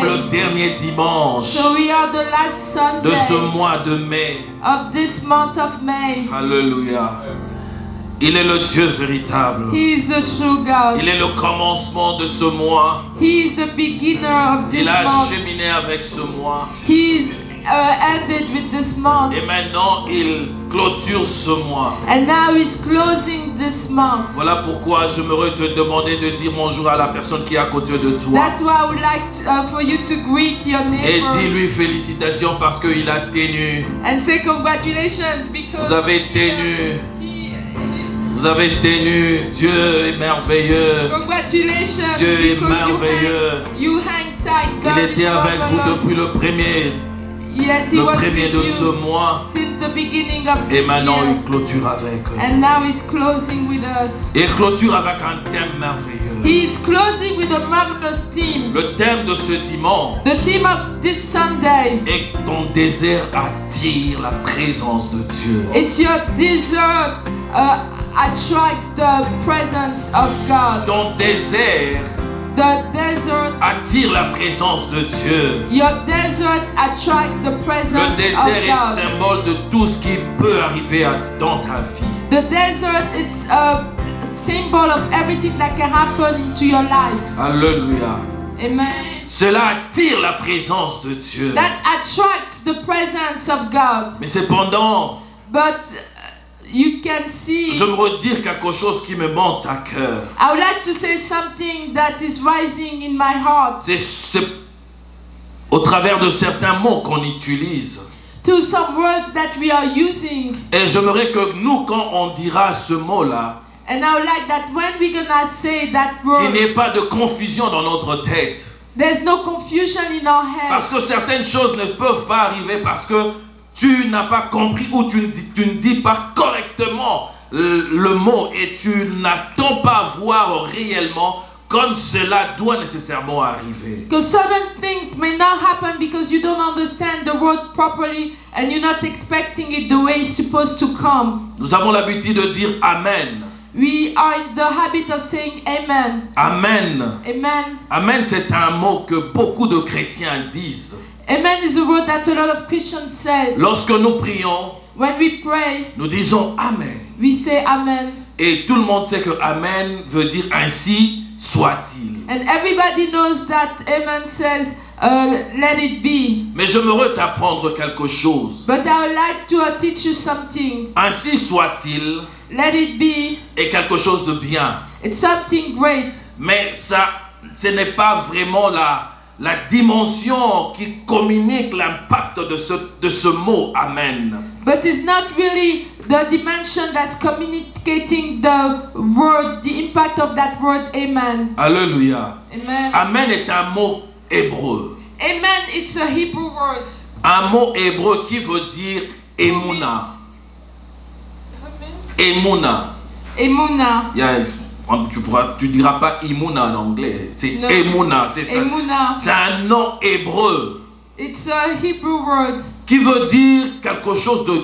sommes le dernier dimanche So we are the last Sunday de ce mois de mai. of this month of May. Alléluia. Il est le Dieu véritable. He is the true God. Il est le commencement de ce mois. He is the beginner of this Il a month. cheminé avec ce mois. He is ended with this month. Et maintenant, il clôture ce mois. And now he's closing this month. Voilà pourquoi j'aimerais te demander de dire bonjour à la personne qui est à côté de toi. That's why I would like for you to greet your Et neighbor dis-lui félicitations parce qu'il a tenu. and say congratulations because Vous avez tenu. he- Vous avez tenu. Dieu est merveilleux. Congratulations Dieu est because merveilleux. you hang tight. God Il is était avec vous marvelous. depuis le premier Yes, he was with de ce you mois. since the beginning of Et this maintenant, year. il clôture avec. And now he's closing with us. Il clôture avec un thème merveilleux. He is closing with a marvelous theme. Le thème de ce dimanche The theme of this Sunday. est ton désert attire la présence de Dieu. It's your desert attracts the presence of God. Ton désert The desert, attire la présence de Dieu. your desert attracts the Le presence désert of est God. symbole de tout ce qui peut arriver dans ta vie. The desert, it's a symbol of everything that can happen into your life. Alléluia. Amen. Cela attire la présence de Dieu. That attracts the presence of God. Mais cependant, But you can see, j'aimerais dire quelque chose qui me monte à cœur. I would like to say something that is rising in my heart C'est au travers de certains mots qu'on utilise. to some words that we are using. Et j'aimerais que nous, quand on dira ce mot-là, And I would like that when we're gonna say that qu'il word, n'y ait pas de confusion dans notre tête. there's no confusion in our head. Parce que certaines choses ne peuvent pas arriver parce que tu n'as pas compris ou tu ne dis pas correctement le mot et tu n'attends pas voir réellement comme cela doit nécessairement arriver. Because certain things may not happen because you don't understand the word properly and you're not expecting it the way it's supposed to come. Nous avons l'habitude de dire Amen. We are in the habit of saying amen. Amen. Amen. Amen, c'est un mot que beaucoup de chrétiens disent. Amen is a word that a lot of Christians say. Lorsque nous prions, When we pray, nous disons Amen. we say amen. Et tout le monde sait que Amen veut dire ainsi soit-il. And everybody knows that amen says, let it be. Mais j'aimerais t'apprendre quelque chose. But I would like to teach you something. Ainsi soit-il Let it be. est quelque chose de bien. It's something great. Mais ça, ce n'est pas vraiment la dimension qui communique l'impact de ce mot Amen. But it's not really the dimension that's communicating the word, the impact of that word amen. Alléluia. Amen. Amen est un mot hébreu. Amen, it's a Hebrew word. Un mot hébreu qui veut dire Emuna. Emuna. Emuna. Tu diras pas Imuna en anglais. C'est Non. Emuna. C'est Emuna. un nom hébreu It's a Hebrew word qui veut dire quelque chose de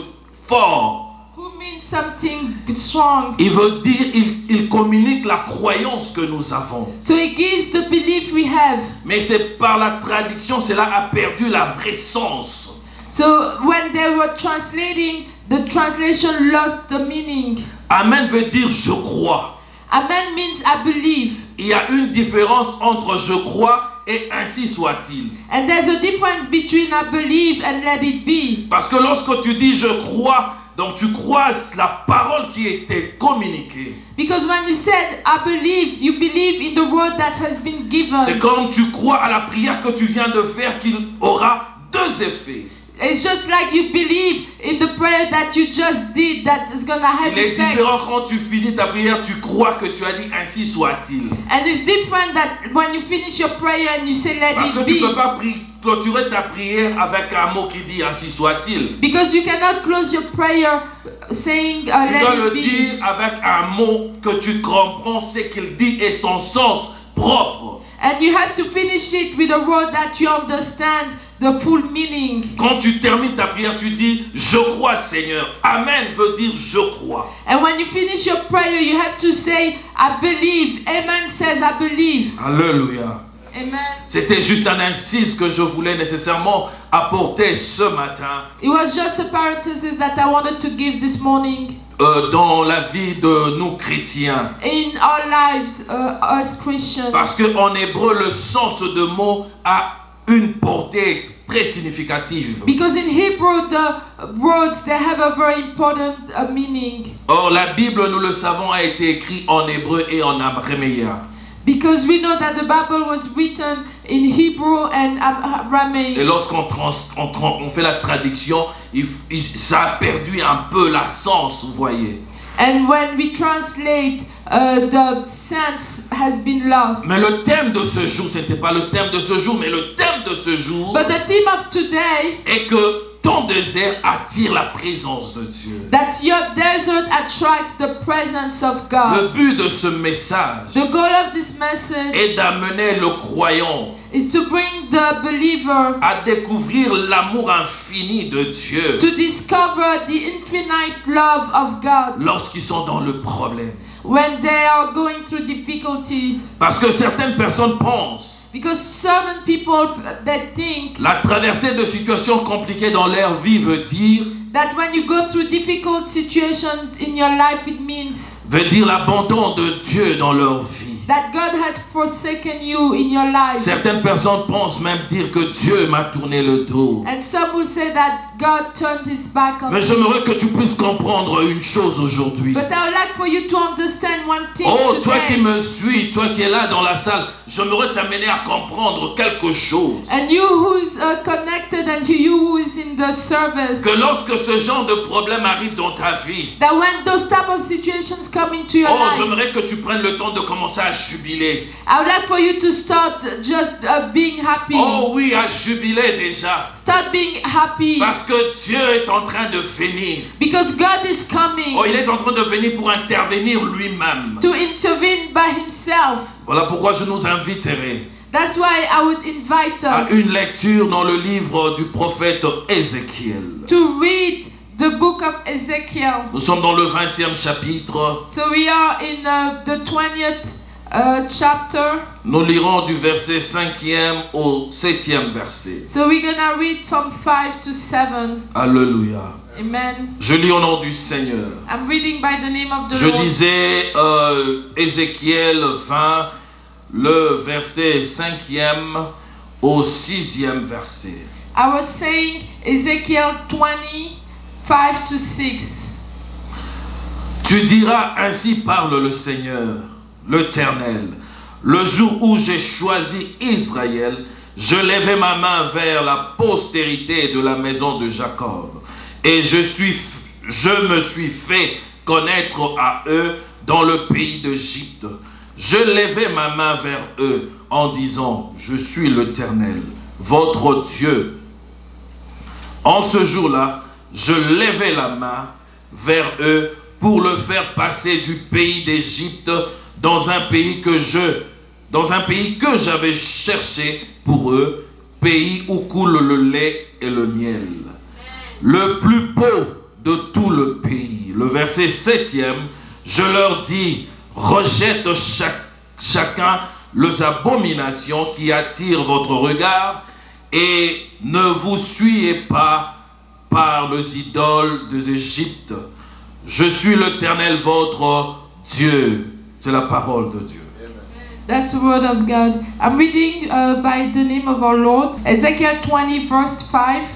fort. who means something strong. Il veut dire, il communique la croyance que nous avons. So it gives the belief we have. Mais c'est par la traduction, cela a perdu la vraie sens. So when they were translating, the translation lost the meaning. Amen veut dire je crois. Amen means I believe. Il y a une différence entre je crois et ainsi soit-il. And there's a difference between I believe and let it be. Parce que lorsque tu dis je crois, donc tu crois la parole qui était communiquée. Because when you said I believe, you believe in the word that has been given. C'est comme tu crois à la prière que tu viens de faire qu'il aura deux effets. It's just like you believe in the prayer that you just did that is gonna have Il est effects. différent quand tu finis ta prière, tu crois que tu as dit ainsi soit-il. And it's different that when you finish your prayer and you say let Parce que it tu ne peux be. pas clôturer ta prière avec un mot qui dit ainsi soit-il. Because you cannot close your prayer saying Tu dois let le it be. dire avec un mot que tu comprends ce qu'il dit et son sens propre. And you have to finish it with a word that you understand the full meaning. Quand tu termines ta prière, tu dis je crois Seigneur. Amen veut dire je crois. And when you finish your prayer, you have to say I believe. Amen says I believe. Alléluia. Amen. C'était juste un incise que je voulais nécessairement apporter ce matin It was just a parenthesis that I wanted to give this morning dans la vie de nous chrétiens. in our lives as Christians. Parce qu'en hébreu, le sens de mot a une portée très significative. Because in Hebrew, the words, they have a very important meaning. Or, la Bible, nous le savons, a été écrite en hébreu et en araméen. Because we know that the Bible was written in Hebrew and Aramaic. Et lorsqu'on on fait la traduction, ça a perdu un peu la sens, vous voyez. And when we translate, the sense has been lost. Mais le thème de ce jour, ce n'était pas le thème de ce jour, mais le thème de ce jour But the theme of today, est que ton désert attire la présence de Dieu. that your desert attracts the presence of Le God. but de ce message The goal of this message est d'amener le croyant is to bring the believer à découvrir l'amour infini de Dieu to discover the infinite love of God lorsqu'ils sont dans le problème. when they are going through difficulties. Parce que certaines personnes pensent Because certain people, they think la traversée de situations compliquées dans leur vie veut dire that when you go through difficult situations in your life, it means l'abandon de Dieu dans leur vie. that God has forsaken you in your life. Certaines personnes pensent même dire que Dieu m'a tourné le dos. And some will say that God turned his back on Mais you. j'aimerais que tu puisses comprendre une chose aujourd'hui. But I would like for you to understand one thing Oh, toi qui today. me suis, toi qui es là dans la salle, j'aimerais t'amener à comprendre quelque chose. And you who's connected and you who is in the service, Que lorsque ce genre de problème arrive dans ta vie, that when those type of situations come into your oh, life, j'aimerais que tu prennes le temps de commencer à jubiler. I would like for you to start just being happy. Oh oui, à jubiler déjà. Start being happy. Parce que Dieu est en train de venir. Because God is coming Oh, il est en train de venir pour intervenir lui-même. to intervene by himself. Voilà pourquoi je nous inviterai That's why I would invite à us une lecture dans le livre du prophète Ézéchiel. to read the book of Ezekiel. Nous sommes dans le 20e chapitre. So we are in the 20th chapter. Nous lirons du verset 5e au 7e verset. So we're gonna read from 5 to 7. Alléluia. Amen. Je lis au nom du Seigneur. I'm reading by the name of the Je Lord. disais Ézéchiel 20, le verset 5e au 6e verset. I was saying Ezekiel 20, 5 to 6. Tu diras, ainsi parle le Seigneur, l'Éternel. Le jour où j'ai choisi Israël, je levai ma main vers la postérité de la maison de Jacob. Et je me suis fait connaître à eux dans le pays d'Égypte. Je levai ma main vers eux en disant, je suis l'Éternel, votre Dieu. En ce jour-là, je levai la main vers eux pour le faire passer du pays d'Égypte dans un pays que j'avais cherché pour eux, pays où coule le lait et le miel. Le plus beau de tout le pays. Le verset 7e, je leur dis, rejette chacun les abominations qui attirent votre regard et ne vous suyez pas par les idoles des Égyptes. Je suis l'Éternel votre Dieu. C'est la parole de Dieu. That's the word of God. I'm reading by the name of our Lord, Ezekiel 20 verse 5.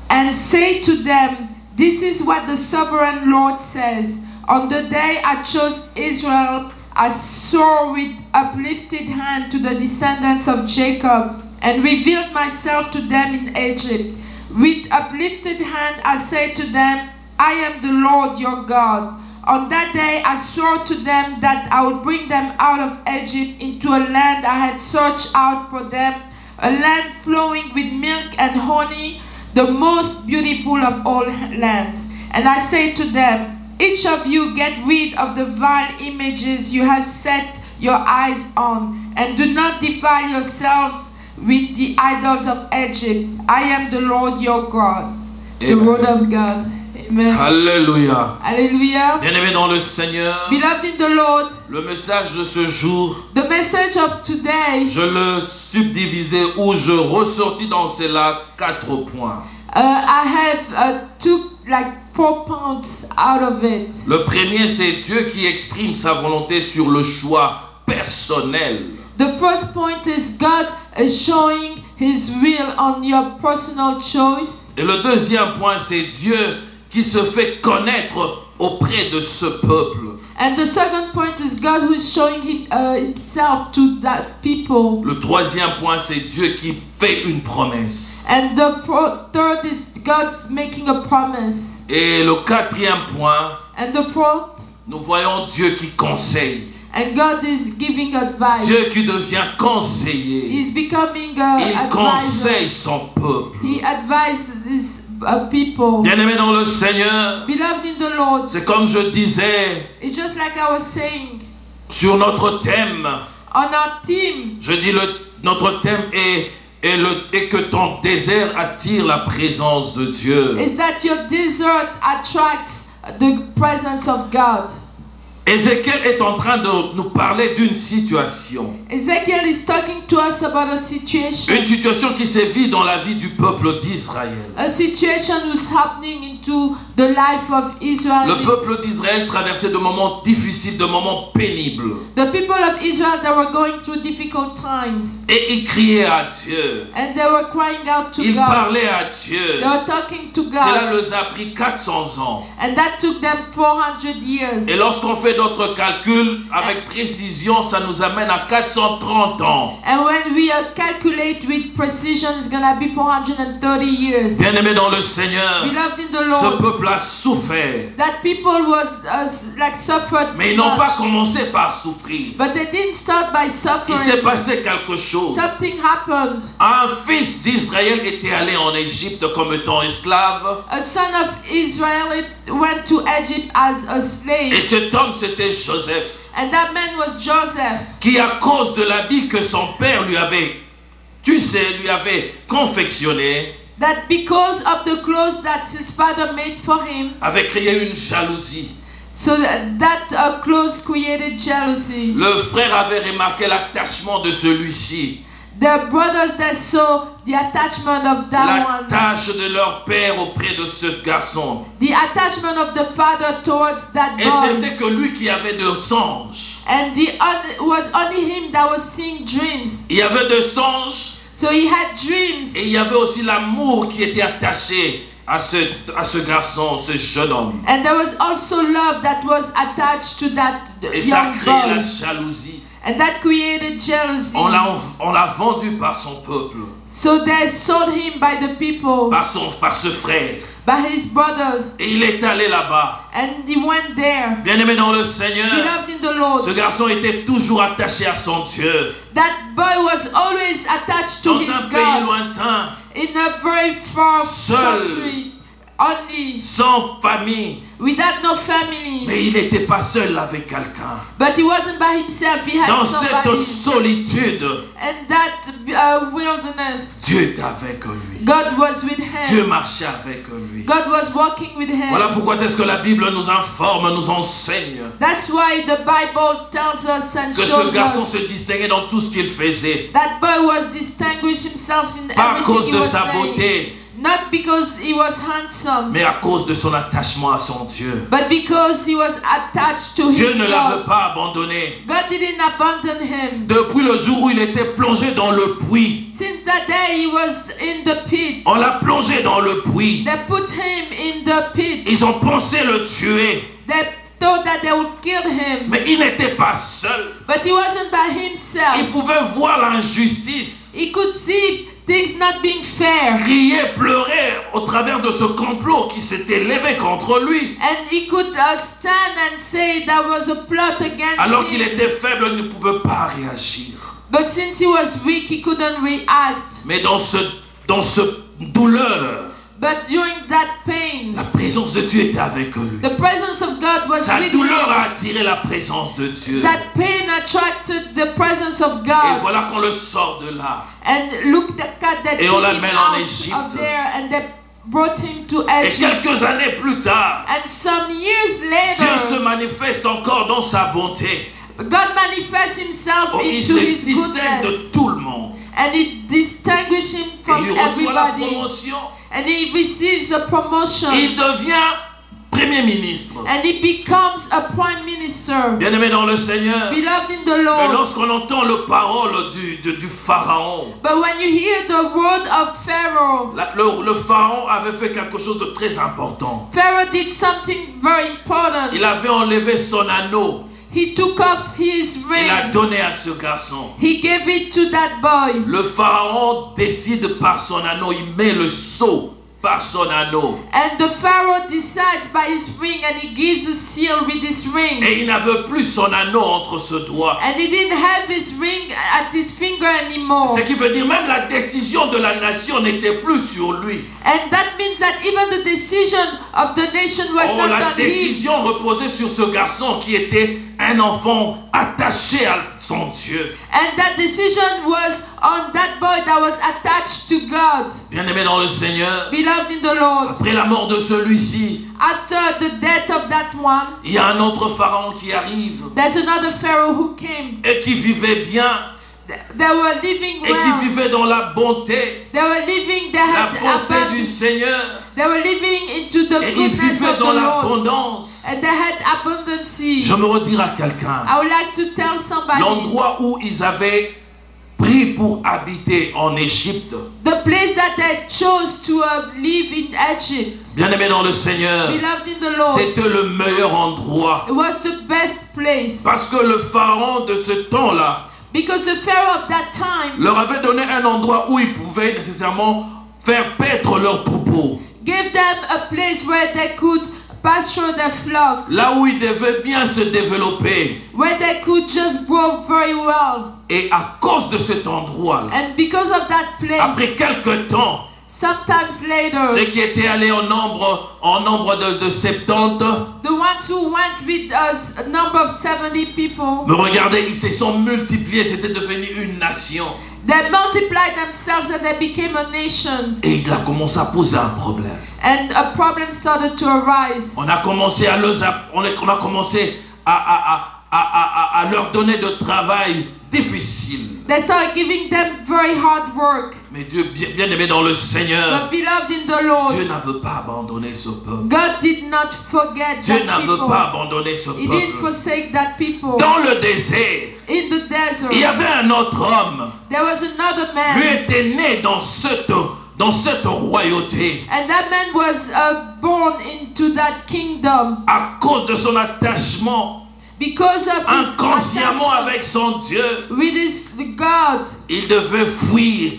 And say to them, this is what the sovereign Lord says. On the day I chose Israel, I swore with uplifted hand to the descendants of Jacob and revealed myself to them in Egypt. With uplifted hand I say to them, I am the Lord your God. On that day I swore to them that I would bring them out of Egypt into a land I had searched out for them, a land flowing with milk and honey, the most beautiful of all lands. And I say to them, each of you get rid of the vile images you have set your eyes on, and do not defile yourselves with the idols of Egypt. I am the Lord your God. The Amen. word of God. Amen. Alléluia. Hallelujah. Bien-aimés dans le Seigneur, Beloved in the Lord, le message de ce jour, the message of today, je le subdivisais ou je ressortis dans cela 4 points. I have took like 4 points out of it. Le premier, c'est Dieu qui exprime sa volonté sur le choix personnel. The first point is God is showing His will on your personal choice. Et le deuxième point, c'est Dieu qui se fait connaître auprès de ce peuple. And the second point is God who is showing Himself to that people. Le troisième point, c'est Dieu qui fait une promesse. And the third is God's making a promise. Et le quatrième point, And the fourth, nous voyons Dieu qui conseille. and God is giving advice. Dieu qui devient conseiller. He's becoming a Il advisor. conseille son peuple. He advises his people. Bien-aimés dans le Seigneur, Beloved in the Lord, c'est comme je disais it's just like I was saying sur notre thème. on our team. Je dis notre thème est que ton désert attire la présence de Dieu. Is that your desert attracts the presence of God? Ézéchiel est en train de nous parler d'une situation. Ezekiel is talking to us about a situation. Une situation qui s'est vue dans la vie du peuple d'Israël. A situation who's happening into the life of Israel. Le peuple d'Israël traversait de moments difficiles, de moments pénibles. The people of Israel that were going through difficult times. Et ils criaient à Dieu. And they were crying out to Ils God. parlaient à Dieu. They were talking to Cela God. leur a pris 400 ans. And that took them 400 years. Et lorsqu'on fait notre calcul avec précision, ça nous amène à 430 ans. And when we calculate with precision, it's going to be 430 years. Bien-aimés dans le Seigneur, Beloved in the ce Lord, peuple a souffert. that people was like suffered Mais ils n'ont pas much. commencé par souffrir. But they didn't start by Il s'est suffering. passé quelque chose. Something happened. Un fils d'Israël était allé en Égypte comme étant esclave. A son of Israel went to Egypt as a Et slave. cet homme, c'était Joseph, And that man was Joseph. qui à cause de l'habit que son père lui avait, lui avait confectionné, That because of the clothes that his father made for him, avait créé une jalousie. so that clothes created jealousy. Le frère avait remarqué l'attachement de celui-ci, The brothers that saw the attachment of that one, l'attache de leur père auprès de ce garçon. the attachment of the father towards that Et boy, c'était que lui qui avait de songes. and was only him that was seeing dreams. Il y avait de songes So he had dreams, et il y avait aussi l'amour qui était attaché à ce garçon, ce jeune homme. and there was also love that was attached to that Et ça a young créé la boy, jalousie. and that created jealousy. On l'a vendu par son peuple, So they sold him by the people, par ce frère. by his brothers, Et il est allé là-bas. and he went there. Bien-aimé dans le Seigneur, Beloved in the Lord, ce garçon était toujours attaché à son Dieu. that boy was always attached to Dans his un pays God lointain, in a very far Seul. country, only sans famille. without no family. Mais il n'était pas seul avec quelqu'un. But he wasn't by himself. He had Dans cette somebody. solitude, And that wilderness, Dieu était avec lui. God was with Dieu him. marchait avec lui. God was walking with him. Voilà pourquoi est-ce que la Bible nous informe, nous enseigne That's why the Bible tells us and que ce shows garçon us se distinguait dans tout ce qu'il faisait. that boy was distinguished himself in Pas à cause everything he de was sa saying. beauté, Not because he was handsome, mais à cause de son attachement à son Dieu. but because he was attached to Dieu his ne l'avait God. pas abandonné. God didn't abandon him. Depuis le jour où il était plongé dans le puits, Since that day he was in the pit. on l'a plongé dans le puits. They put him in the pit. Ils ont pensé le tuer, They thought that they would kill him. mais il n'était pas seul. But he wasn't by Il himself. pouvait voir l'injustice, He could see things not being fair. crier, pleurer au travers de ce complot qui s'était levé contre lui. And he could stand and say there was a plot against Alors qu'il him. était faible, il ne pouvait pas réagir. But since he was weak, he couldn't react. Mais dans ce douleur, But during that pain, la présence de Dieu était avec lui. the presence of God was Sa with douleur him. a attiré la présence de Dieu. That pain attracted the presence of Et God. voilà qu'on le sort de là. And look at that Et took on him l'amène en out Égypte. of there, and they brought him to Et Egypt. quelques années plus tard, And some years Dieu se later, manifeste encore dans sa bonté. God manifests himself Oh, il into se his distingue goodness. de tout le monde. And he distinguishes him Et from il reçoit la everybody. promotion. And he receives a promotion. Il devient Premier ministre. And he becomes a prime minister. Bien-aimé dans le Seigneur. Beloved in the Mais Lord. lorsqu'on entend le parole du Pharaon, But when you hear the word of Pharaoh, le Pharaon avait fait quelque chose de très important. Pharaoh did something very important. Il avait enlevé son anneau. He took off his Il l'a ring. donné à ce garçon. He gave it to that boy. Le Pharaon décide par son anneau, il met le sceau par son anneau. And the Pharaoh decides by his ring, and he gives a seal with his ring. Et il n'avait plus son anneau entre ses doigts. And he didn't have his ring at his finger anymore. Ce qui veut dire même la décision de la nation n'était plus sur lui. And that means that even the decision of the nation was Oh, not la on him. décision reposait sur ce garçon qui était un enfant attaché à son Dieu. And that decision was on that boy that was attached to God. Bien-aimé dans le Seigneur, Beloved in the Lord. après la mort de celui-ci, After the death of that one, il y a un autre pharaon qui arrive there's another Pharaoh who came. et qui vivait bien They were living et qui well. vivait dans la bonté, They were living, they la had bonté du abundance. Seigneur, They were living into the et il goodness vivait of the dans Lord. l'abondance. And they had abundance. Je me redire à quelqu'un, I would like to tell somebody, l'endroit où ils avaient pris pour habiter en Égypte, the place that they chose to live in Egypt, bien-aimé dans le Seigneur, beloved in the Lord, c'était le meilleur endroit. it was the best place. Parce que le pharaon de ce temps-là Because the Pharaoh of that time leur avait donné un endroit où ils pouvaient nécessairement faire paître leurs troupeaux. gave them a place where they could pasture their flock, Là où ils devaient bien se développer. where they could just grow very well. Et à cause de cet endroit-là, And because of that place, après quelque temps, sometimes later, ceux qui étaient allés en nombre de 70, the ones who went with us, a number of 70 people, me regardez, ils se sont multipliés, c'était devenu une nation. they multiplied themselves and they became a nation. Et il a commencé à poser un problème. And a problem started to arise. On a commencé à leur donner de travail difficile. They started giving them very hard work. Mais Dieu, bien aimé dans le Seigneur, But beloved in the Lord, Dieu n'a veut pas abandonner ce peuple. God did not forget Dieu that n'a veut people. pas abandonner ce He didn't peuple. forsake that people. Dans le désert, In the desert, il y avait un autre homme. there was another Lui man. était né dans cette royauté. And that man was born into that kingdom À cause de son attachement because of his inconsciemment attachment avec son Dieu, with his God. il devait fuir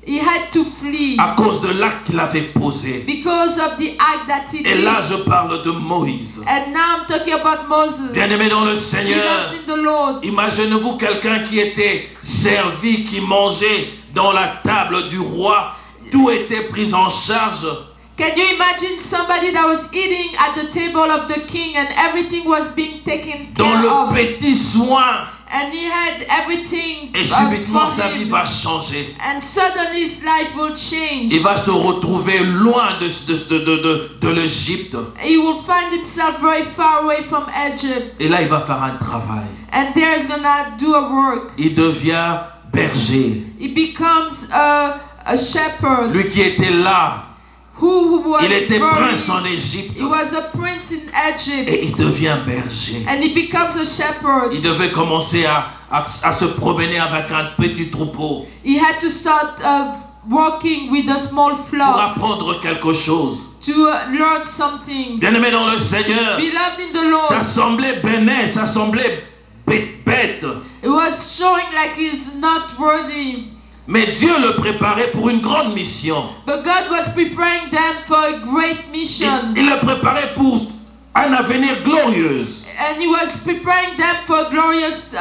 He had to flee à cause de l'acte qu'il avait posé. because of the act that he Et did. là, je parle de Moïse. And now I'm talking about Moses. Bien-aimé dans le Seigneur, Beloved in the Lord. imaginez-vous quelqu'un qui était servi, qui mangeait dans la table du roi. Tout était pris en charge. Can you imagine somebody that was eating at the table of the king and everything was being taken Dans care le of? petit soin. And he had everything Et subitement, for sa vie him. va changer. And suddenly his life will change. Il va se retrouver loin de l'Égypte. He will find himself very far away from Egypt. Et là, il va faire un travail. And there's gonna do a work. Il devient berger. He becomes a shepherd Lui qui était là, who was il était prince very, en Égypte. he was a prince in Egypt. Et il devient berger. And he becomes a shepherd. Il devait commencer à se promener avec un petit troupeau He had to start walking with a small pour flock apprendre quelque chose. to learn something. Bien-aimé dans le Seigneur, Beloved in the Lord, ça semblait bénin, ça semblait bête. it was showing like he's not worthy. Mais Dieu le préparait pour une grande mission. But God was preparing them for a great mission. Il le préparait pour un avenir glorieux. And he was preparing them for a glorious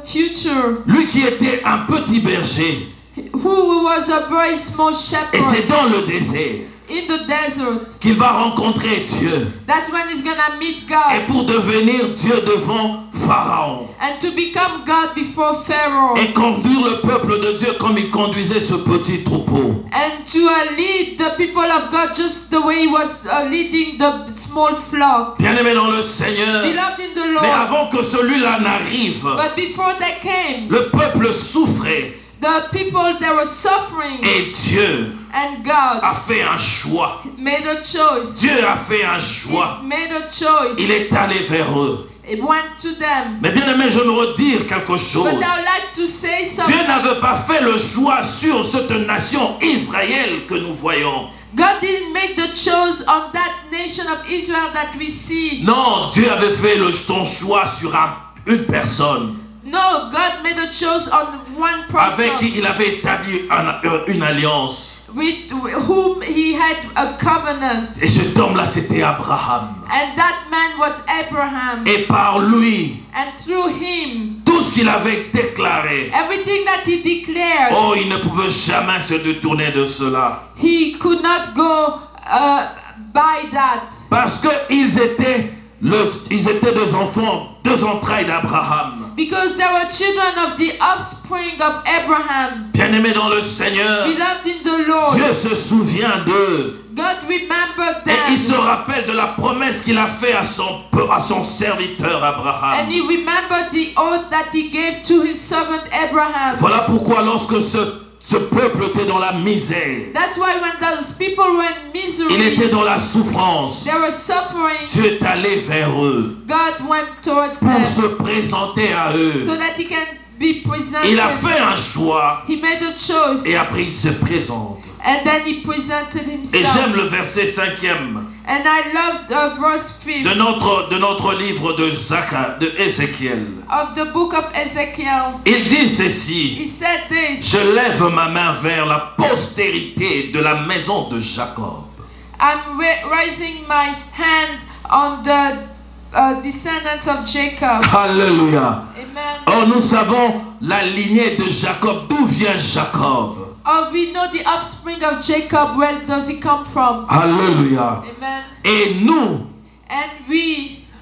future. Lui qui était un petit berger. Who was a very small Et shepherd c'est dans le désert in the desert. qu'il va rencontrer Dieu. That's when he's gonna meet Et God. pour devenir Dieu devant Pharaon. And to become God before Pharaoh. Et conduire le peuple de Dieu comme il conduisait ce petit troupeau. and to lead the people of God just the way he was leading the small flock. Bien-aimé dans le Seigneur. Beloved in the Mais Lord. avant que celui-là n'arrive, But before they came, le peuple souffrait the people that were suffering, et Dieu and God a fait un choix. made a choice. Dieu a fait un choix. He made a choice. Il est allé vers eux. It went to them. Mais bien aimé, je veux redire quelque chose. But I would like to say Dieu something. n'avait pas fait le choix sur cette nation Israël que nous voyons. God didn't make the choice on that nation of Israel that we see. Non, Dieu avait fait son choix sur une personne No, God made a choice on one avec qui person il avait établi une alliance. with whom he had a covenant. Et cet homme-là, c'était Abraham. And that man was Abraham. Et par lui, And through him, tout ce qu'il avait déclaré, everything that he declared, oh, il ne pouvait jamais se détourner de cela. he could not go by that. Parce qu'ils étaient des enfants, deux entrailles d'Abraham. Because they were children of the offspring of Abraham. Bien-aimés dans le Seigneur, Beloved in the Lord. Dieu se souvient d'eux. God remembered Et il se them. rappelle de la promesse qu'il a faite à son serviteur Abraham. And he remembered the oath that he gave to his servant Abraham. Voilà pourquoi lorsque ce peuple était dans la misère, That's why when those people were in il était misery, dans la souffrance, they were suffering, Dieu est allé vers eux God went towards pour them se présenter à eux. so that he can be Il a presented. fait un choix He made a choice et après il se présente. and then he presented Et j'aime himself. le verset 5e And I loved verse 5 de notre livre de Ézéchiel. of the book of Ezekiel. Il dit ceci: He said this, je lève ma main vers la postérité de la maison de Jacob. I'm raising my hand on the descendants of Jacob. Alléluia. Amen. Or nous savons la lignée de Jacob. D'où vient Jacob? Oh, we know the offspring of Jacob. Where does he come from? Alléluia. Amen. Et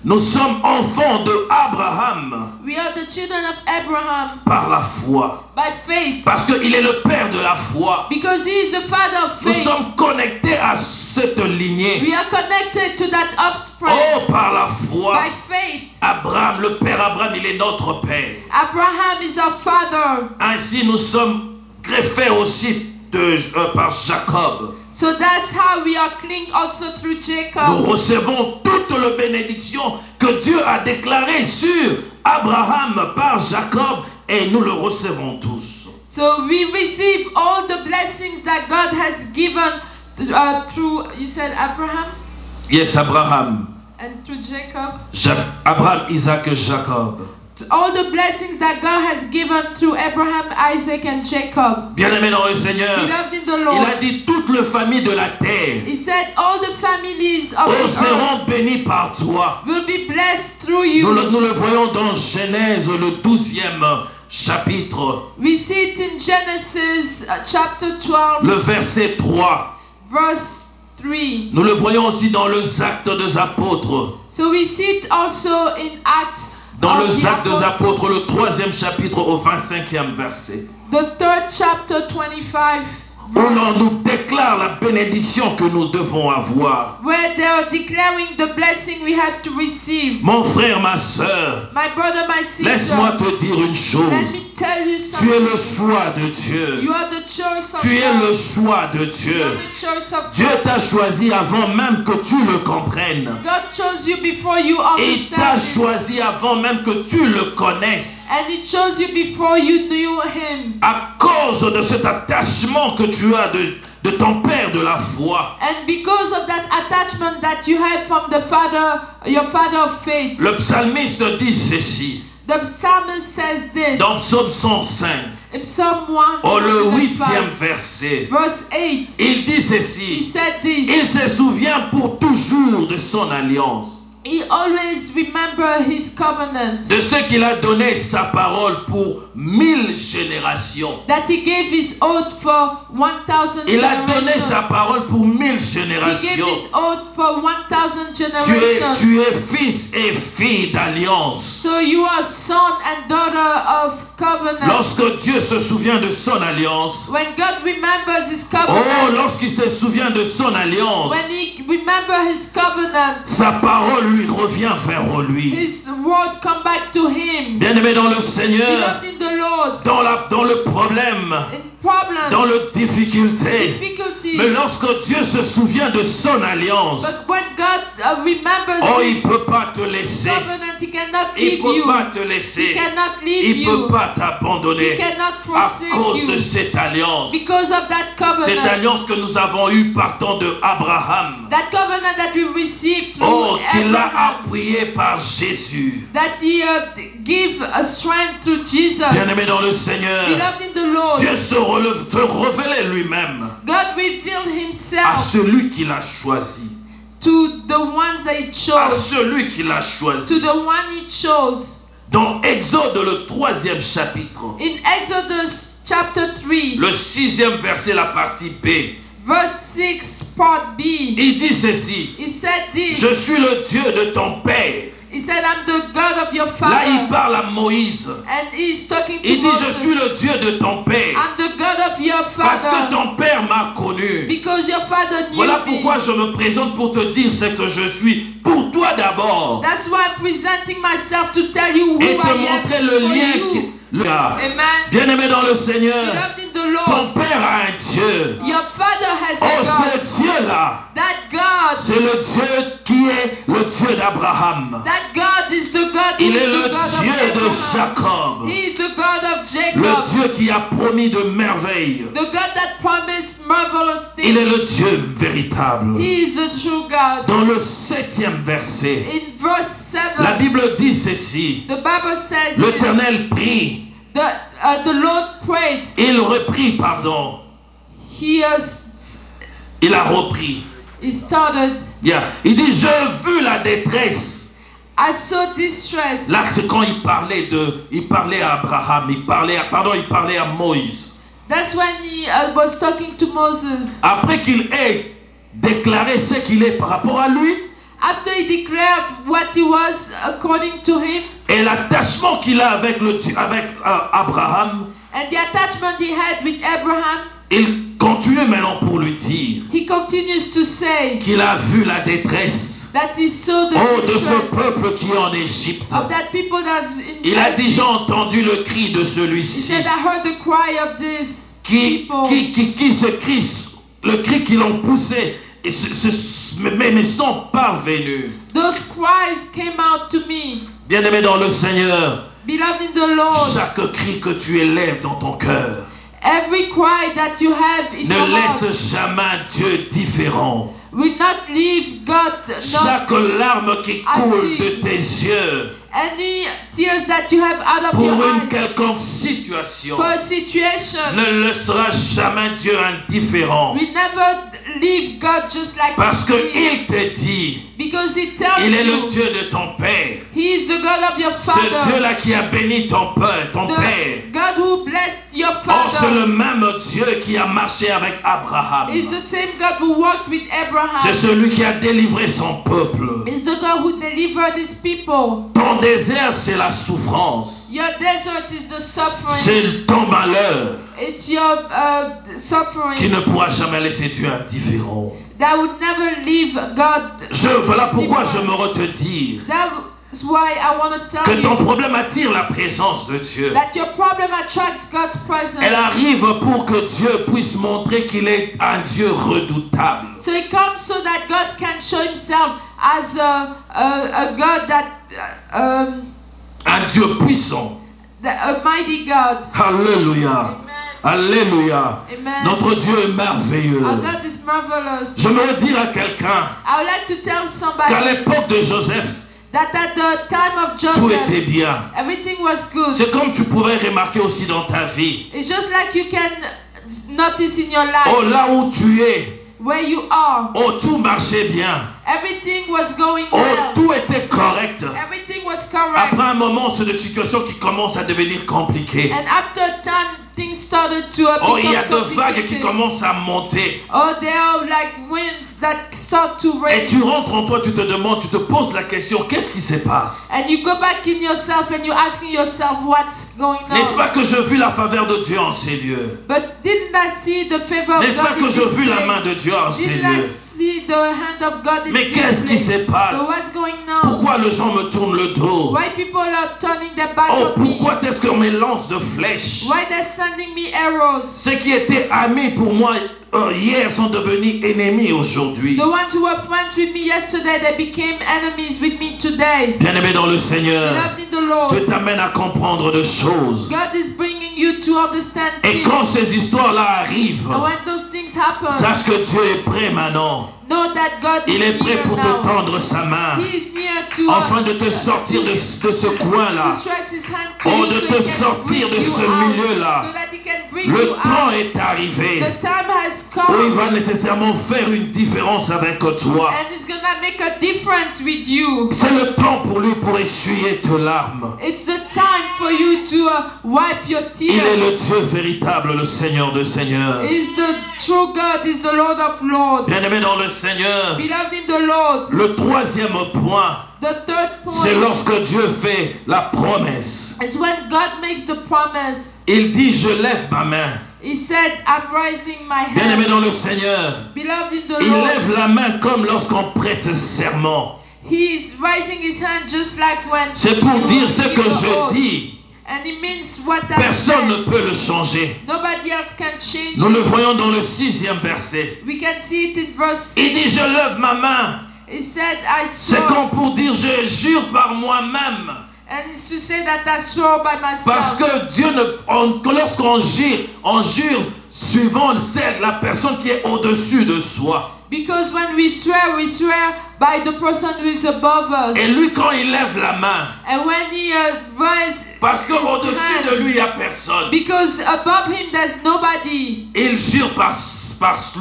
nous sommes enfants de Abraham we are the children of Abraham par la foi. by faith. Parce qu'il est le père de la foi. Because he is the father of Nous faith. sommes connectés à cette lignée. We are connected to that offspring Oh, par la foi. by faith. Abraham, le père Abraham, il est notre père. Abraham is our father. Ainsi, nous sommes greffés aussi par Jacob. So that's how we are clinged also through Nous Jacob. recevons toute la bénédiction que Dieu a déclarée sur Abraham par Jacob et nous le recevons tous. So we receive all the blessings that God has given through, you said Abraham? Yes, Abraham. And through Jacob. Abraham, Isaac et Jacob. All the blessings that God has given through Abraham, Isaac, and Jacob. Bien-aimé dans le Seigneur, Beloved in the il Lord. a dit toutes les familles de la terre He said all the families of the earth seront bénies par toi. will be blessed through you. Nous le voyons dans Genèse, le 12e chapitre, We see it in Genesis chapter 12, le verset 3. verse 3. Nous le voyons aussi dans les Actes des Apôtres. So we see it also in Acts. Dans of les the Actes des Apostles, Apôtres, le 3e chapitre au 25e verset. the 3rd chapter 25, Où l'on nous déclare la bénédiction que nous devons avoir. where they are declaring the blessing we have to receive. Mon frère, ma soeur, My brother, my sister, laisse-moi te dire une let chose. me tell you Tu es something. le choix de Dieu. You are the choice of Tu es God. le choix de You are Dieu. the choice of Dieu God. t'a choisi avant même que tu le comprennes. God chose you before you Et il t'a understand Him. choisi avant même que tu le connaisses. And He chose you before you knew Him. À cause de cet attachement que tu as de ton père de la foi. And because of that attachment that you had from the Father, your Father of faith, Le psalmiste dit ceci. the psalmist says this Dans Psaume 105, in Psalm au le 8e 105, verset, verse 8. il dit He ceci. said this. Il se souvient pour toujours de son alliance, He always remember His covenant, de ce qu'il a donné sa parole pour 1000 générations. That he gave his oath for 1000 Il a donné sa generations. parole pour 1000 He gave générations. his oath for 1000 generations. Tu es fils et fille d'alliance. So you are son and daughter of covenant. Lorsque Dieu se souvient de son alliance, When God remembers his oh, covenant, lorsqu'il se souvient de son alliance, when he remembers his covenant, sa parole lui revient vers lui. his word come back to him. Bien-aimé dans le Seigneur, Beloved in the Lord, dans le problème, in problems, dans le difficulté, difficulties. mais lorsque Dieu se souvient de son alliance, But when God remembers oh, il his ne peut pas te laisser. covenant, he cannot Il leave ne peut you. pas te He laisser. cannot leave Il ne peut you. pas t'abandonner He cannot à forsake cause de you. cette alliance. Because of that Cette covenant. alliance que nous avons eue partant de Abraham. That covenant that we received through Oh, qu'il a Abraham. appuyé par Jésus. That he give a strength to Jesus. Bien-aimé dans le Seigneur, Beloved in the Lord. Dieu te révélait lui-même God revealed à himself celui qu'il a choisi. to the ones that he À chose. celui qu'il a To choisi. the one he chose. Dans Exode, le 3e chapitre, In Exodus chapter 3, le 6e verset, la partie B, verse 6, part B, il dit ceci: he said this. je suis le Dieu de ton père. He said, I'm the God of your Là, il father. parle à Moïse. And he's talking to Il dit: je suis Moses. le Dieu de ton père. I'm the God of your Parce que father. ton père m'a connu. Because your father knew Voilà me. pourquoi je me présente pour te dire ce que je suis. Pour toi d'abord. That's why I'm presenting myself to tell you who Et te I am montrer le for lien you. qui... Amen. Bien-aimé dans le Seigneur, Beloved in the ton Lord, père a un Dieu. your father has Oh, a God. ce Dieu-là, That God, c'est le Dieu qui est le Dieu d'Abraham. that God is the God who Il is est le the God Dieu of de Abraham. Jacob. He is the God of Le Jacob. Dieu qui a promis de merveilles. The God that promised marvelous Il est le things. Dieu véritable. He is the true God. Dans le 7e verset, In verse 7, la Bible dit ceci: the Bible says this, l'Éternel prie, the Lord prayed. il reprit, pardon, He il a repris. started. Yeah. Il dit: j'ai vu la détresse. I saw distress. Là, c'est quand il parlait à Abraham, il parlait à Moïse. That's when he was talking to Moses. Après qu'il ait déclaré ce qu'il est par rapport à lui, After he declared what he was according to him, et l'attachement qu'il a avec Abraham, and the attachment he had with Abraham, il continue maintenant pour lui dire he continues to say qu'il a vu la détresse, that he saw the oh, de ce distress peuple qui est en Égypte. of that people that's in Il a Egypt. déjà entendu le cri de He celui-ci said, I heard the cry of this qui people. se crie, le cri qu'ils ont poussé, mais ne sont pas venus. Those cries came out to me. Bien-aimé dans le Seigneur, Beloved in the Lord, chaque cri que tu élèves dans ton cœur, every cry that you have in your ne heart laisse jamais un Dieu différent. will not leave God. Chaque Not larme qui coule de tes yeux any tears that you have out of pour your une eyes quelconque situation for a situation ne laissera jamais Dieu indifférent. will never leave God just like Parce he is. qu'il te dit, Because he tells il est le you Dieu de ton Père. he is the God of your Ce father. Dieu-là qui a béni ton Père. The God who blessed your Oh, c'est father le même Dieu qui a marché avec Abraham. is the same God who walked with Abraham. C'est celui qui a délivré son peuple. It's the God who delivered his people. Ton désert, c'est la souffrance. Your desert is the suffering. C'est ton malheur It's your qui suffering ne pourra jamais laisser Dieu indifférent. that would never leave God. Voilà pourquoi je me retire That's why I want to tell que ton you problème attire la présence de Dieu. that your problem attracts God's presence. Elle arrive pour que Dieu puisse montrer qu'il est un Dieu redoutable. So it comes so that God can show himself as a God that Un Dieu puissant. a mighty God. Alléluia. Alléluia. Amen. Notre Dieu est merveilleux. Our God is marvelous. Je me dire à quelqu'un I would like to tell qu'à somebody l'époque de Joseph, that at the time of tout était Joseph, bien. everything was good. C'est comme tu pourrais remarquer aussi dans ta vie. It's just like you can notice in your Oh, life. là où tu es, where you are. Oh, tout marchait bien. Everything was going Oh, well. tout était correct. Everything was correct. Après un moment, c'est des situations qui commencent à devenir compliquées. And after a time, things started to Oh, il y a become des vagues qui complicated. commencent à monter. Oh, there are like winds that start to Et rain. tu rentres en toi, tu te demandes, tu te poses la question, qu'est-ce qui se passe? And you go back in yourself and you're asking yourself what's going N'est-ce on. pas que je vis la faveur de Dieu en ces lieux? But didn't I see the favor of N'est-ce pas God que in je this vis la place? main de Dieu en ces Didn't I lieux? see the hand of God in Mais this qu'est-ce qui place? se passe? But what's going on? Pourquoi les gens me tournent le dos? Why people are turning their back Oh, on me? pourquoi est-ce qu'on me lance de flèches? Why they're sending me arrows? Ceux qui étaient amis pour moi hier sont devenus ennemis aujourd'hui. The ones who were friends with me yesterday, they became enemies with me today. Bien-aimé dans le Seigneur, Beloved in the Lord, Dieu t'amène à comprendre des choses. God is bringing you to understand Et things. quand ces histoires-là arrivent, And when those things happen, sache que Dieu est prêt maintenant. know that God is Il est prêt near pour te now. tendre sa main, He is near to afin de te sortir de ce coin-là. to stretch his hand to Oh, you de so te he can sortir bring de you ce out, milieu-là. so that he can bring Le you temps out. est arrivé The time has où il come, va nécessairement faire une différence avec toi. and it's gonna make a difference with you. C'est le temps pour lui pour essuyer tes larmes. It's the time for you to wipe your Il est le tears. Dieu véritable, le Seigneur de Seigneurs. Is the true God, is the Lord of Lords. Bien-aimé dans le Seigneur, Beloved in the Lord, le troisième point, the third c'est point lorsque Dieu fait la promesse. is when God makes the promise. Il dit, je lève ma main. He said, I'm raising my Bien-aimé hand. dans le Seigneur, Beloved in the il Lord, lève la main comme lorsqu'on prête serment. he is raising his hand just like when C'est pour you dire ce give que the je oath. dis. And it means what I Personne ne said. peut le changer. Nobody else can change Nous le it. voyons dans le 6e verset. We can see it in verse Il 6. dit, je lève ma main. He said, I C'est swore. comme pour dire, je jure par moi-même. And it's to say that I swore by Parce myself. que Dieu, lorsqu'on jure, on jure suivant la personne qui est au-dessus de soi. Because when we swear by the person who is above us. Et lui, quand il lève la main, And when he raises parce his qu'au-dessus hand, de lui, il n'y a personne. because above him there's nobody. Il jure par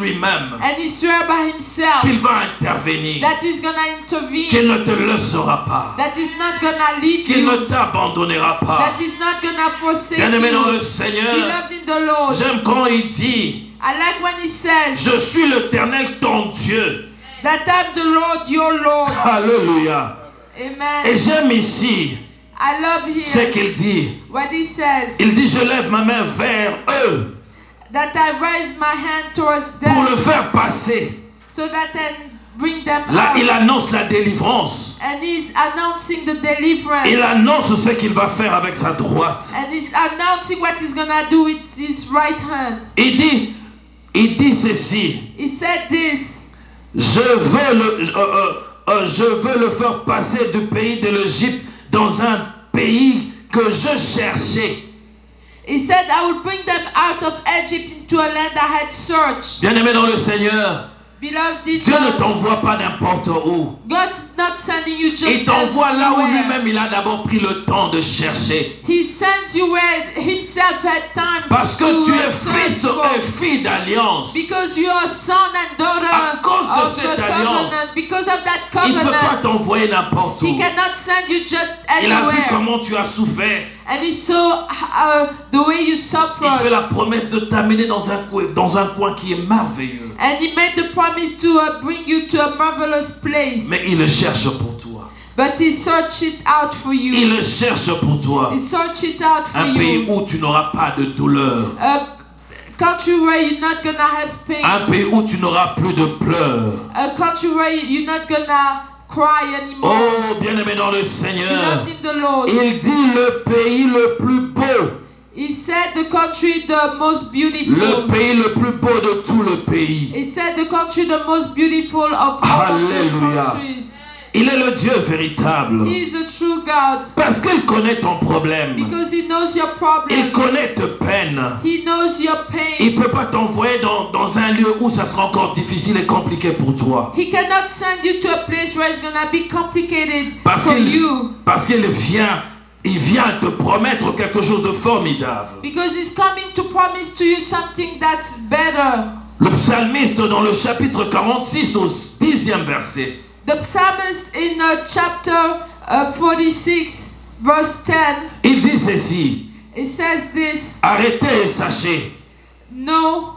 lui-même And he swear by himself qu'il va intervenir, that he's gonna intervene. qu'il ne te laissera pas, That is not gonna leave qu'il you. ne t'abandonnera pas. That is not gonna forsake Bien-aimé dans you. le Seigneur, Beloved in the Lord. j'aime quand il dit, I like when he says je suis l'Éternel ton Dieu. that I'm the Lord your Lord. Alléluia. Amen. Et j'aime ici I love ce here qu'il dit. what he says. Il dit, je lève ma main vers eux That I raise my hand towards pour le them faire passer. so that I can bring them Là, il out. annonce la délivrance. And he's announcing the deliverance. Il annonce ce qu'il va faire avec sa droite. And he's announcing what he's gonna do with his right hand. Il dit ceci. He said this. Je veux le faire passer du pays de l'Égypte dans un pays que je cherchais. He said, I will bring them out of Egypt into a land I had searched. Bien-aimé dans le Seigneur, Beloved in Dieu ne God, t'envoie pas n'importe où. God's not sending you just Il t'envoie là où everywhere. lui-même il a d'abord pris le temps de chercher. He sends you where himself had time Parce que to tu es search fils for. et fille d'alliance. Because you are son and daughter À cause de of cette the alliance, covenant. Because of that Il ne peut pas covenant, t'envoyer n'importe où. he cannot send you just Il a vu anywhere. comment tu as souffert. And he saw the way you Il fait suffered. la promesse de t'amener dans un coin qui est merveilleux. And he made the promise to bring you to a marvelous place. Mais il le cherche pour toi. But he searched it out for Il you. le cherche pour toi. He searched it out for Un pays you. où tu n'auras pas de douleur. A country where you're not gonna have pain. Un pays où tu n'auras plus de pleurs. A country where you're not gonna cry anymore. Oh, bien-aimé dans le Seigneur. Beloved in the Lord. Il dit le pays le plus beau. He said the country the most beautiful. Le pays le plus beau de tout le pays. He said the country the most beautiful of all Alléluia. the countries. Il est le Dieu véritable. He is a true God. Parce qu'il connaît ton problème. Because he knows your problem. Il connaît tes peines. He knows your pain. Il ne peut pas t'envoyer dans un lieu où ça sera encore difficile et compliqué pour toi. He cannot send you to a place where it's gonna be complicated Parce for you. qu'il vient te promettre quelque chose de formidable. Because he's coming to promise to you something that's better. Le psalmiste dans le chapitre 46 au 10e verset. The psalmist in chapter 46 verse 10, Il dit ceci. it says this, Arrêtez et sachez know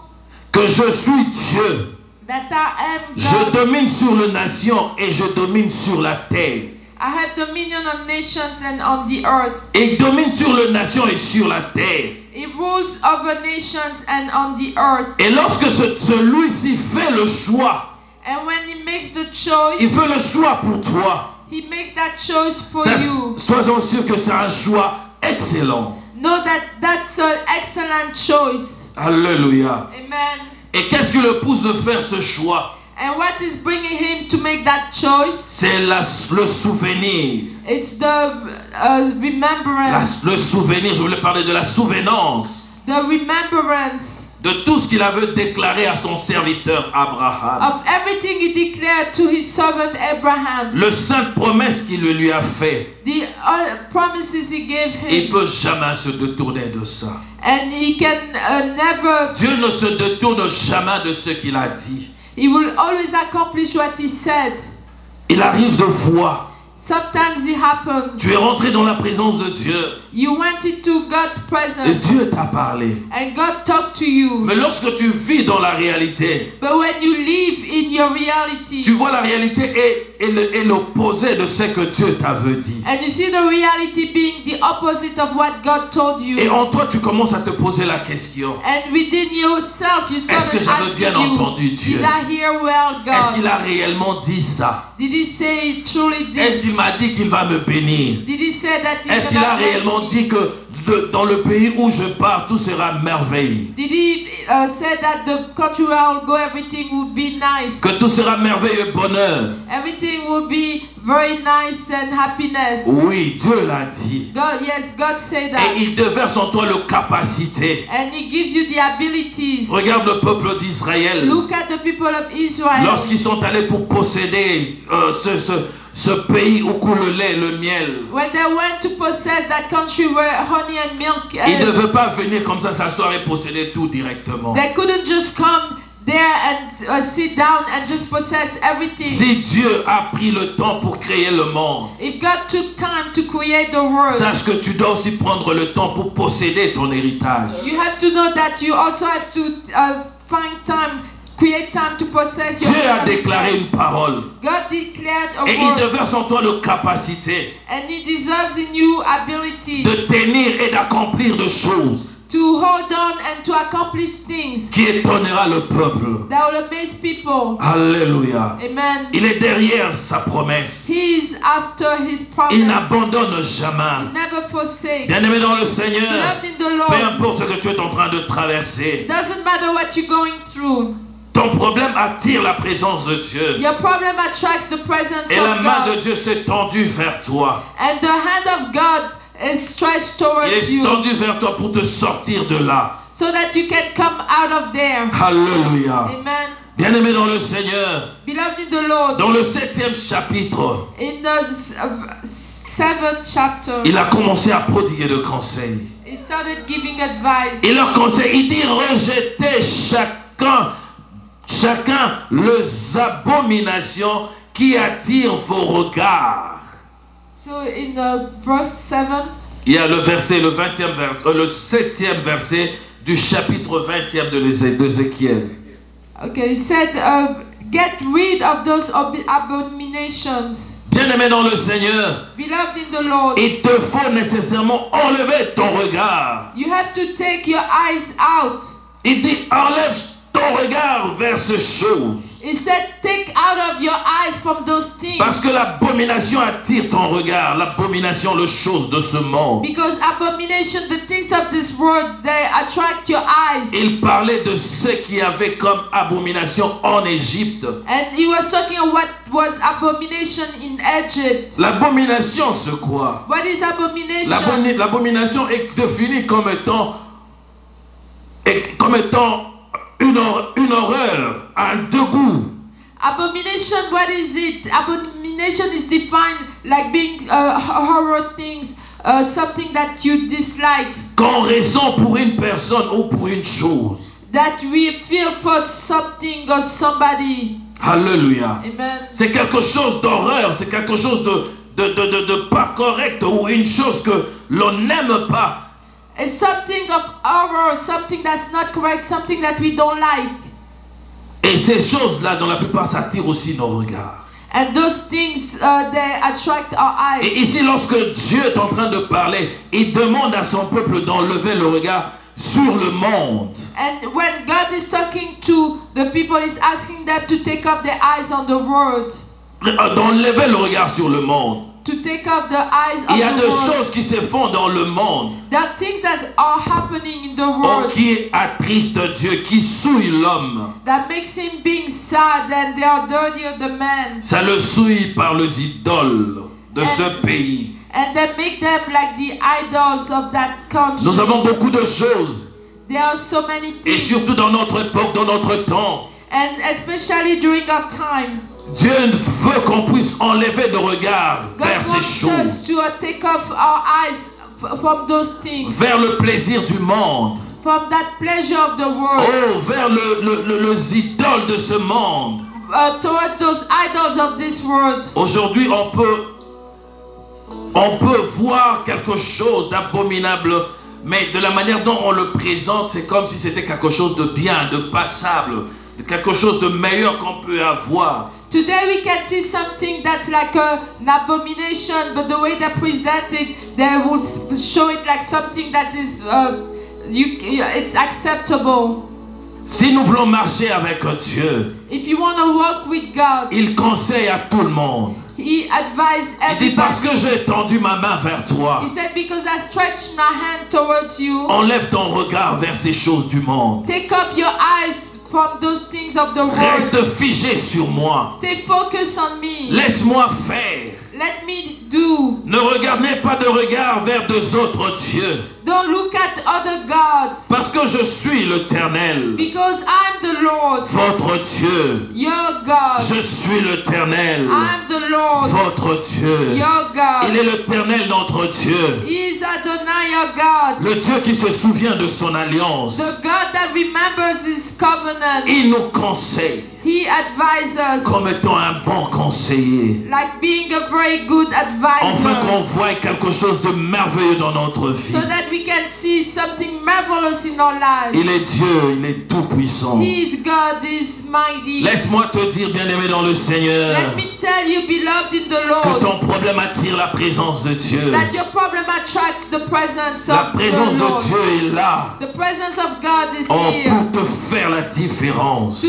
que je suis Dieu. that I am Je God. domine sur les nations et je domine sur la terre. I have dominion on nations and on the earth. Il domine sur les nations et sur la terre. He rules over nations and on the earth. Et lorsque celui-ci fait le choix, And when he makes the il choice, fait le choix pour toi. he makes that choice for Ça, you. sois-en sûr que c'est un choix excellent. Know that that's an excellent choice. Alléluia. Amen. Et qu'est-ce qui le pousse de faire ce choix? And what is bringing him to make that choice? C'est le souvenir. It's the remembrance. Le souvenir, je voulais parler de la souvenance The remembrance de tout ce qu'il avait déclaré à son serviteur Abraham. of everything he declared to his servant Abraham. Le sainte promesse qu'il lui a fait. The promises he gave Il him. ne peut jamais se détourner de ça. And he can never, Dieu ne se détourne jamais de ce qu'il a dit. he will always accomplish what he said. Il arrive de fois. Sometimes it happens. Tu es rentré dans la présence de Dieu. You went into God's Et presence Dieu t'a parlé. and God talked to you. Mais lorsque tu vis dans la réalité, But when you live in your reality, tu vois la réalité est l'opposé de ce que Dieu t'avait dit. and you see the reality being the opposite of what God told Et you, en toi, tu commences à te poser la question. and within yourself you Est-ce que started j'avais asking bien entendu you, Dieu? did I hear well Est-ce qu'il God? a réellement dit ça? Did he say truly Est-ce this? qu'il m'a dit qu'il va me bénir? Did he say that he's Est-ce qu'il a gonna bless réellement me? dit que dans le pays où je pars, tout sera merveille? Did he say that the country where I'll go, everything will be nice? Que tout sera merveille et bonheur? Everything will be very nice and happiness. Oui, Dieu l'a dit. God, yes, God said that. Et il déverse en toi le capacité. And he gives you the abilities. Regarde le peuple d'Israël. Look at the people of Israel. Lorsqu'ils sont allés pour posséder ce pays où coule le lait, le miel, When they went to possess that country where honey and milk ils ne is, devaient pas venir comme ça s'asseoir et posséder tout directement. they couldn't just come there and sit down and just possess everything. Si Dieu a pris le temps pour créer le monde, If God took time to create the world, sache que tu dois aussi prendre le temps pour posséder ton héritage. you have to know that you also have to find time, create time to possess your Dieu a déclaré une parole God declared a et il word, déverse en toi la capacité and He deserves in you abilities de tenir et d'accomplir des choses to hold on and to accomplish things qui étonnera le peuple. that will amaze people. Alléluia. Amen. Il est derrière sa promesse. He is after His promise. Il n'abandonne He jamais. never forsakes. Bien-aimé dans le Seigneur, Loved in the peu Lord. importe ce que tu es en train de traverser, It doesn't matter what you're going through. ton problème attire la présence de Dieu. Your problem attracts the presence Et la of main de God. Dieu s'est tendue vers toi. And the hand of God is stretched Il towards est you tendu vers toi pour te sortir de là. so that you can come out of there. Alléluia. Amen. Bien-aimé dans le Seigneur, Beloved in the Lord, dans le 7e chapitre, in the 7th chapter, il a commencé à prodiguer de conseils. he started giving advice. Et leur conseil, il dit rejetez chacun les abominations qui attirent vos regards. So in verse 7, Il y a le verset, le 20e verset, le 7e verset du chapitre 20e d'Ézéchiel. okay, he said, get rid of those abominations. Bien-aimé dans le Seigneur, Beloved in the Lord, il te faut nécessairement enlever ton regard. you have to take your eyes out. Il dit enlève ton regard vers ces choses. He said, take out of your eyes from those things. Parce que l'abomination attire ton regard, l'abomination, les choses de ce monde. Because abomination, the things of this world, they attract your eyes. Il parlait de ce qu'il y avait comme abomination en Égypte. And he was talking about what was abomination in Egypt. L'abomination, c'est quoi? What is abomination? L'abomination est définie comme étant une horreur, un dégoût. Abomination, what is it? Abomination is defined like being horror things, something that you dislike. Qu'on ressent pour une personne ou pour une chose. that we feel for something or somebody. Alléluia. Amen. C'est quelque chose d'horreur, c'est quelque chose de pas correct ou une chose que l'on n'aime pas. It's something of horror, something that's not correct, something that we don't like. Et ces choses-là, dans la plupart, ça attire aussi nos regards. And those things, they attract our eyes. Et ici, lorsque Dieu est en train de parler, il demande à son peuple d'enlever le regard sur le monde. And when God is talking to the people, He's asking them to take off their eyes on the world. D'enlever le regard sur le monde. To take off the eyes of Il y a the des world. choses qui se font dans le monde. There are things that are happening in the world Qui attristent Dieu, qui souillent l'homme. that makes him being sad, and they are dirtier than man. Ça le souille par les idoles de ce pays. And they make them like the idols of that country. Nous avons beaucoup de choses. There are so many Et things. surtout dans notre époque, dans notre temps. And especially during our time. Dieu veut qu'on puisse enlever le regard vers God ces wants choses. us to take off our eyes from those things. Vers le plaisir du monde. From that pleasure of the world. Oh, vers les idoles de ce monde. Towards those idols of this world. Aujourd'hui, on peut voir quelque chose d'abominable, mais de la manière dont on le présente, c'est comme si c'était quelque chose de bien, de passable, de quelque chose de meilleur qu'on peut avoir. Today we can see something that's like an abomination, but the way they present it, they will show it like something that is, it's acceptable. Si nous voulons marcher avec Dieu, If you want to walk with God, il conseille à tout le monde. He advised Il dit parce everybody. que j'ai tendu ma main vers toi, He said, because I stretched my hand towards you, enlève ton regard vers ces choses du monde. take off your eyes from those things of the world. Reste figé sur moi. Stay focused on me. Laisse-moi faire. Let me do. Ne regardez pas de regard vers deux autres dieux. Don't look at other gods. Parce que je suis l'Éternel, Because I'm the Lord, votre Dieu. your God. Je suis l'Éternel, I'm the Lord, votre Dieu. your God. Il est l'Éternel, notre Dieu. He is Adonai, your God. Le Dieu qui se souvient de son alliance. The God that remembers His covenant. Il nous conseille He advises us comme étant un bon conseiller. like being a very good Enfin qu'on advisor, voie quelque chose de merveilleux dans notre vie. so that we can see something marvelous in our lives. Il est Dieu, il est tout puissant. He is God, He is mighty. Laisse-moi te dire, bien-aimé dans le Seigneur, Let me tell you, beloved in the que Lord, ton problème attire la présence de Dieu. that your problem attracts the presence La of présence the de Lord. Dieu est là. The presence of God is Oh, here pour te faire la différence. to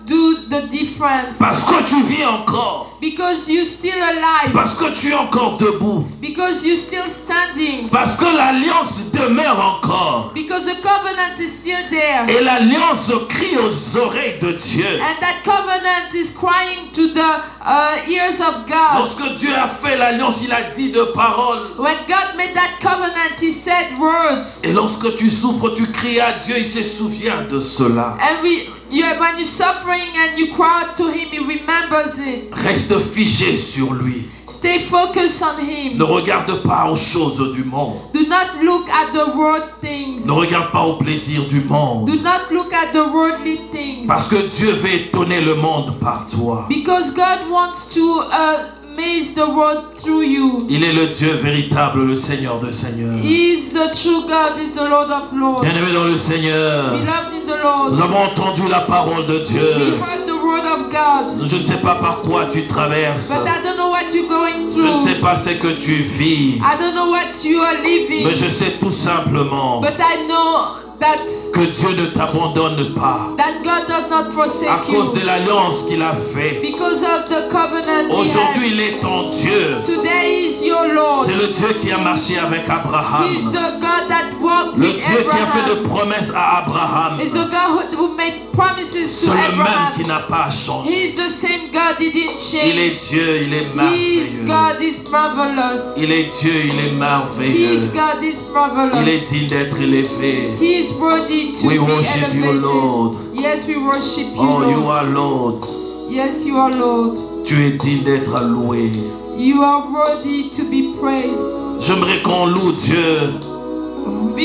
do the difference. Parce que tu vis encore. Because you're still alive. Parce que tu es encore debout. Because you're still standing. Parce que l'alliance demeure encore. Because the covenant is still there. Et l'alliance crie aux oreilles de Dieu. And that covenant is crying to the ears of God. Lorsque Dieu a fait l'alliance, il a dit de paroles. When God made that covenant, He said words. Et lorsque tu souffres, tu cries à Dieu, il se souvient de cela. And when you're suffering and you cry out to Him, He remembers it. Reste figé sur lui. Stay focused on Him. Ne regarde pas aux choses du monde. Do not look at the world things. Ne regarde pas aux plaisirs du monde. Do not look at the worldly things. Parce que Dieu veut étonner le monde par toi. Because God wants to amaze the world through you. Il est le Dieu véritable, le Seigneur de Seigneurs. He is the true God, He is the Lord of Lords. Bien-aimé dans le Seigneur, Beloved in the nous Lord, avons entendu la parole de we Dieu. heard the word of God. Je ne sais pas par quoi tu traverses. But I don't know what you're going Je ne through. sais pas ce que tu vis. I don't know what you are living. Mais je sais tout simplement But I know that que Dieu ne t'abandonne pas. God does not À forsake cause de you. l'alliance qu'il a fait. Because of the covenant He Aujourd'hui, has. il est ton Dieu. Today He is your Lord. C'est le Dieu qui a marché avec He is Abraham. the God that walked Le with Dieu qui a fait Abraham. de promesses à Abraham. It's the God who made promises C'est to le même Abraham. qui n'a pas changé. He is the same God, He didn't Il est change. Dieu, il est He is merveilleux. God, is marvelous. Il est Dieu, il est He is merveilleux. God, is Il marvelous. est digne d'être élevé. He is worthy to We be worship you, elevated. Lord. Yes, we worship you, Oh, you Lord. are Lord. Yes, you are Lord. Tu es digne d'être loué. You are worthy to be praised. J'aimerais qu'on loue Dieu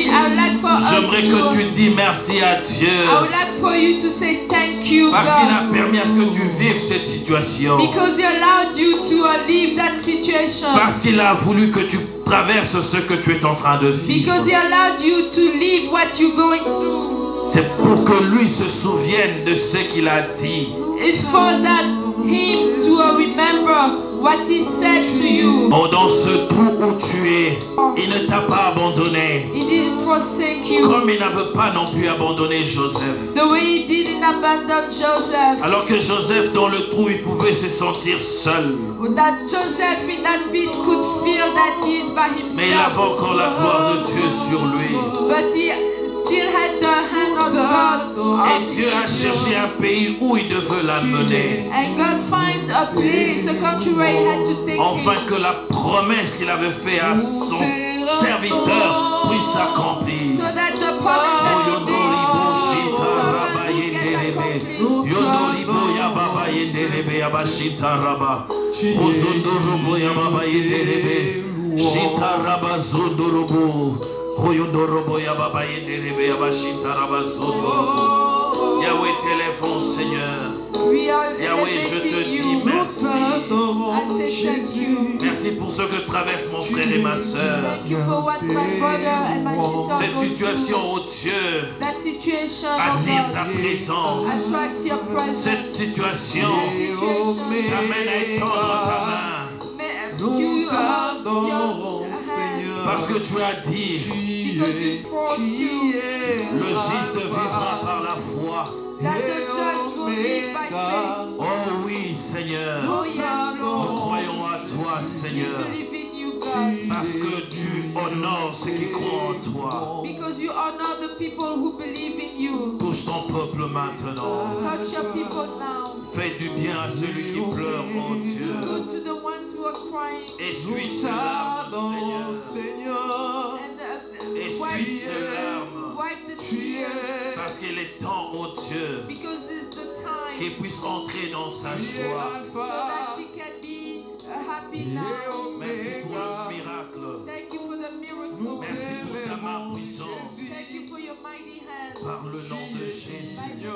would like for us J'aimerais que tu dis merci à Dieu. I would like for you to say thank you, Parce qu'il a God. permis à ce que tu vives cette situation. Because He allowed you to leave that situation. Parce qu'il a voulu que tu traverses ce que tu es en train de vivre. Because He allowed you to live what you're going through. C'est pour que lui se souvienne de ce qu'il a dit. It's for that Him to remember what He said to you. Oh, dans ce trou où tu es, il ne t'a pas abandonné. He didn't forsake you. Comme il n'avait pas non plus abandonné Joseph. The way He didn't abandon Joseph. Alors que Joseph, dans le trou, il pouvait se sentir seul. That Joseph in that pit could feel that he is by Mais il avait himself. encore la gloire de Dieu sur lui. But he still had the hand of God. Et Dieu a cherché un pays où il devait l'amener. And God find a place, a country where He had to take Enfin him. que la promesse qu'il avait faite à son serviteur puisse s'accomplir. So that the promise that He made Yondoribo ya baba yendelebe ya bashita raba. Ozondorobo ya baba yendelebe. Shita raba zondorobo. Oyondorobo ya baba yendelebe ya bashita raba zondorobo. Yahweh t'élève, Seigneur. we are Yahweh, je te elevating dis you. merci. I say thank you. Merci pour ce que traverse mon frère et ma soeur. Thank you for what my brother and my sister Cette go through. situation, oh Dieu, That situation, oh attire ta God. présence. Attract your presence. Cette situation Situation. t'amène à étendre ta main. You Parce que tu as dit, because you spoke to le juste vivra par la foi. that the just will live by faith. Oh oui, Seigneur. Oh yes, Nous Lord. croyons à toi, We Seigneur. believe in you, God. Parce que tu honores ceux qui croient en toi. Because you honor the people who believe in you. Touche ton peuple maintenant. Touch your people now. Fais du bien à celui qui pleure, oh Dieu. Good to the ones who are crying. Essuie ses larmes, Seigneur. And Essuie ses larmes. wipe the tears. Parce qu'il est temps, oh Dieu, Because it's the time qu'il puisse entrer dans sa joie. so that she can be happy now. Merci pour le miracle. Thank you for the miracle. Merci pour ta main puissante. Thank you for your mighty hand. Par le nom de Jésus. By the